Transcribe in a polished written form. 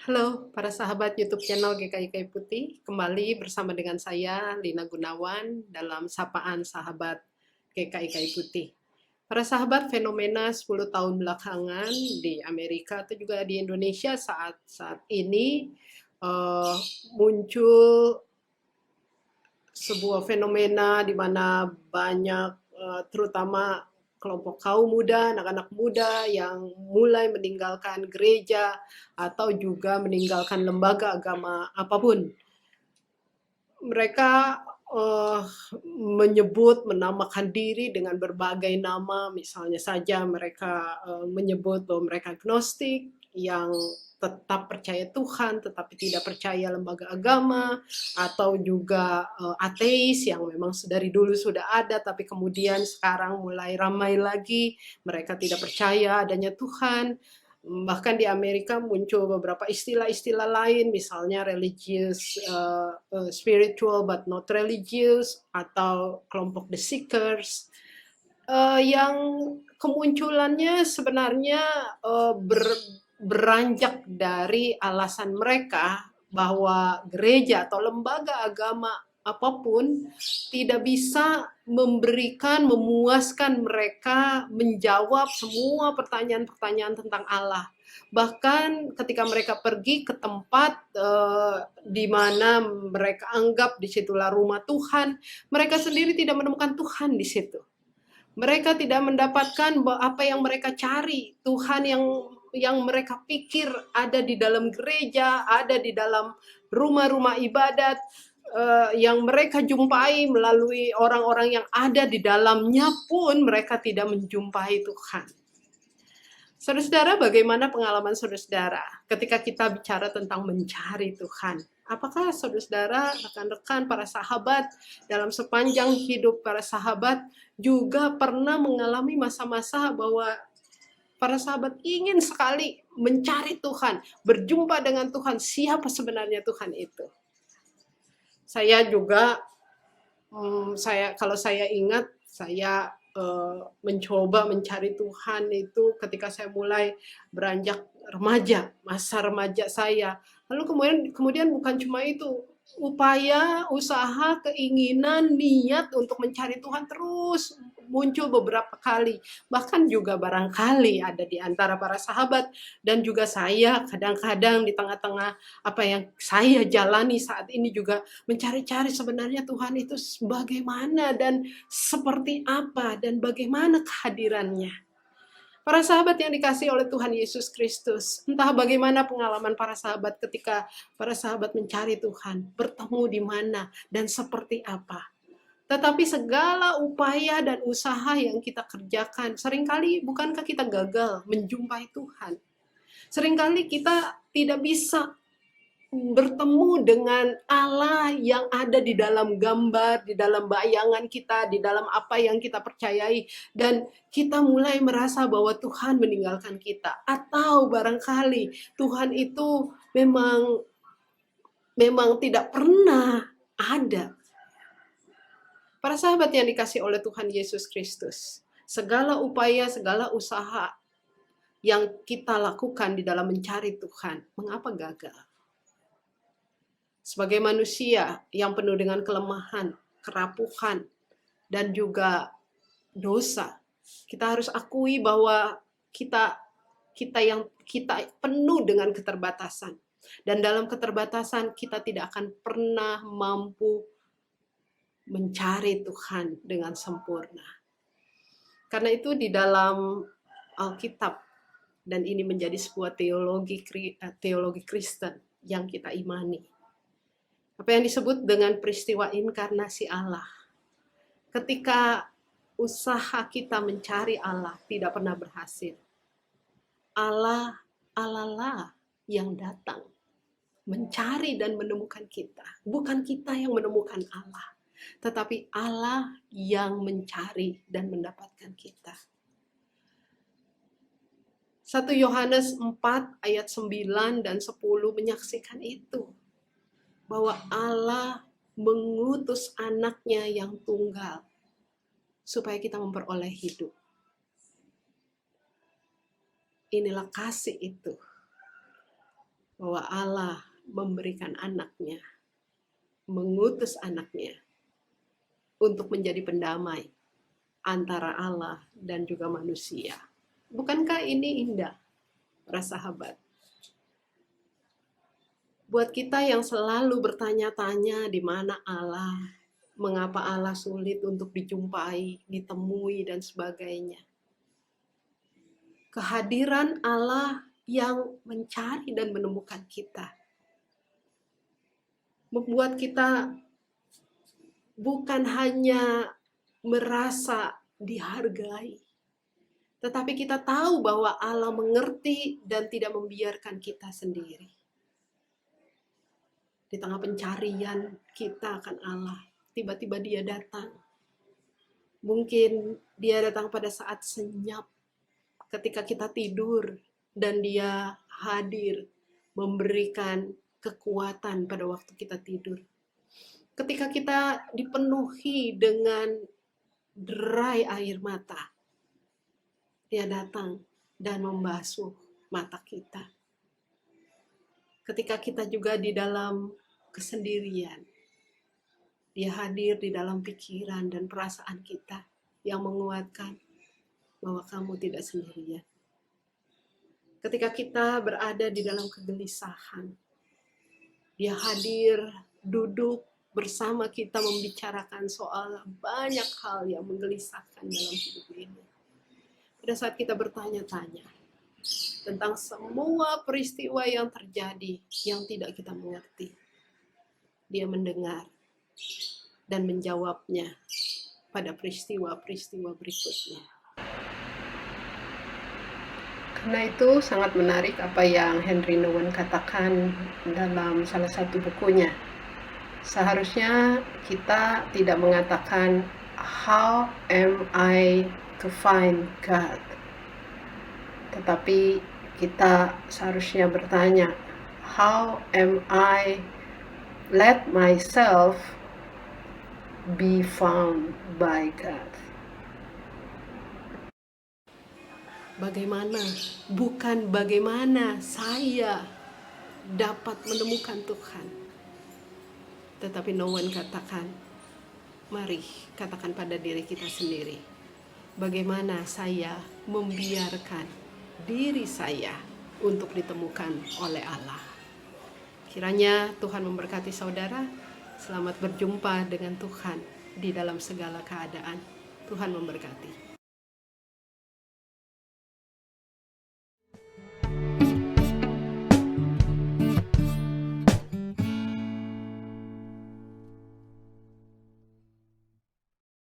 Halo para sahabat YouTube channel GKI Putih, kembali bersama dengan saya Lina Gunawan dalam Sapaan Sahabat GKI Putih. Para sahabat, fenomena 10 tahun belakangan di Amerika atau juga di Indonesia saat ini eh, muncul sebuah fenomena di mana banyak terutama kelompok kaum muda, anak-anak muda yang mulai meninggalkan gereja atau juga meninggalkan lembaga agama apapun. Mereka eh, menamakan diri dengan berbagai nama, misalnya saja mereka menyebut bahwa mereka agnostik, yang tetap percaya Tuhan tetapi tidak percaya lembaga agama, atau juga ateis yang memang dari dulu sudah ada tapi kemudian sekarang mulai ramai lagi, mereka tidak percaya adanya Tuhan. Bahkan di Amerika muncul beberapa istilah-istilah lain, misalnya religious, spiritual but not religious, atau kelompok the seekers, yang kemunculannya sebenarnya beranjak dari alasan mereka bahwa gereja atau lembaga agama apapun tidak bisa memuaskan mereka menjawab semua pertanyaan-pertanyaan tentang Allah. Bahkan ketika mereka pergi ke tempat di mana mereka anggap disitulah rumah Tuhan, mereka sendiri tidak menemukan Tuhan di situ. Mereka tidak mendapatkan apa yang mereka cari, Tuhan yang mereka pikir ada di dalam gereja, ada di dalam rumah-rumah ibadat, yang mereka jumpai melalui orang-orang yang ada di dalamnya pun mereka tidak menjumpai Tuhan. Saudara-saudara, bagaimana pengalaman saudara-saudara ketika kita bicara tentang mencari Tuhan? Apakah saudara-saudara, rekan-rekan, para sahabat dalam sepanjang hidup para sahabat juga pernah mengalami masa-masa bahwa para sahabat ingin sekali mencari Tuhan, berjumpa dengan Tuhan, siapa sebenarnya Tuhan itu? Saya juga, kalau saya ingat, saya mencoba mencari Tuhan itu ketika saya mulai beranjak remaja, masa remaja saya. Lalu kemudian bukan cuma itu, upaya, usaha, keinginan, niat untuk mencari Tuhan terus muncul beberapa kali. Bahkan juga barangkali ada di antara para sahabat dan juga saya kadang-kadang di tengah-tengah apa yang saya jalani saat ini juga mencari-cari sebenarnya Tuhan itu bagaimana dan seperti apa dan bagaimana kehadirannya. Para sahabat yang dikasihi oleh Tuhan Yesus Kristus, entah bagaimana pengalaman para sahabat ketika para sahabat mencari Tuhan, bertemu di mana dan seperti apa. Tetapi segala upaya dan usaha yang kita kerjakan, seringkali bukankah kita gagal menjumpai Tuhan? Seringkali kita tidak bisa bertemu dengan Allah yang ada di dalam gambar, di dalam bayangan kita, di dalam apa yang kita percayai, dan kita mulai merasa bahwa Tuhan meninggalkan kita, atau barangkali Tuhan itu memang tidak pernah ada. Para sahabat yang dikasih oleh Tuhan Yesus Kristus, segala upaya, segala usaha yang kita lakukan di dalam mencari Tuhan, mengapa gagal? Sebagai manusia yang penuh dengan kelemahan, kerapuhan, dan juga dosa, kita harus akui bahwa kita penuh dengan keterbatasan. Dan dalam keterbatasan kita tidak akan pernah mampu mencari Tuhan dengan sempurna. Karena itu di dalam Alkitab, dan ini menjadi sebuah teologi Kristen yang kita imani, apa yang disebut dengan peristiwa inkarnasi Allah. Ketika usaha kita mencari Allah tidak pernah berhasil, Allah lah yang datang mencari dan menemukan kita. Bukan kita yang menemukan Allah, tetapi Allah yang mencari dan mendapatkan kita. 1 Yohanes 4 ayat 9 dan 10 menyaksikan itu. Bahwa Allah mengutus anaknya yang tunggal supaya kita memperoleh hidup. Inilah kasih itu. bahwa Allah memberikan anaknya, mengutus anaknya untuk menjadi pendamai antara Allah dan juga manusia. Bukankah ini indah, para sahabat? Buat kita yang selalu bertanya-tanya di mana Allah, mengapa Allah sulit untuk dijumpai, ditemui, dan sebagainya. Kehadiran Allah yang mencari dan menemukan kita membuat kita bukan hanya merasa dihargai, tetapi kita tahu bahwa Allah mengerti dan tidak membiarkan kita sendiri. Di tengah pencarian kita akan Allah, tiba-tiba Dia datang. Mungkin Dia datang pada saat senyap, ketika kita tidur, dan Dia hadir memberikan kekuatan pada waktu kita tidur. Ketika kita dipenuhi dengan derai air mata, Dia datang dan membasuh mata kita. Ketika kita juga di dalam kesendirian, Dia hadir di dalam pikiran dan perasaan kita yang menguatkan bahwa kamu tidak sendirian. Ketika kita berada di dalam kegelisahan, Dia hadir, duduk bersama kita membicarakan soal banyak hal yang menggelisahkan dalam hidup ini. Pada saat kita bertanya-tanya tentang semua peristiwa yang terjadi yang tidak kita mengerti, Dia mendengar dan menjawabnya pada peristiwa-peristiwa berikutnya. Karena itu sangat menarik apa yang Henry Nouwen katakan dalam salah satu bukunya. Seharusnya kita tidak mengatakan how am I to find God, tetapi kita seharusnya bertanya how am I let myself be found by God. Bagaimana, bukan bagaimana saya dapat menemukan Tuhan, tetapi Nouwen katakan, mari katakan pada diri kita sendiri, bagaimana saya membiarkan diri saya untuk ditemukan oleh Allah. Kiranya Tuhan memberkati saudara. Selamat berjumpa dengan Tuhan di dalam segala keadaan. Tuhan memberkati.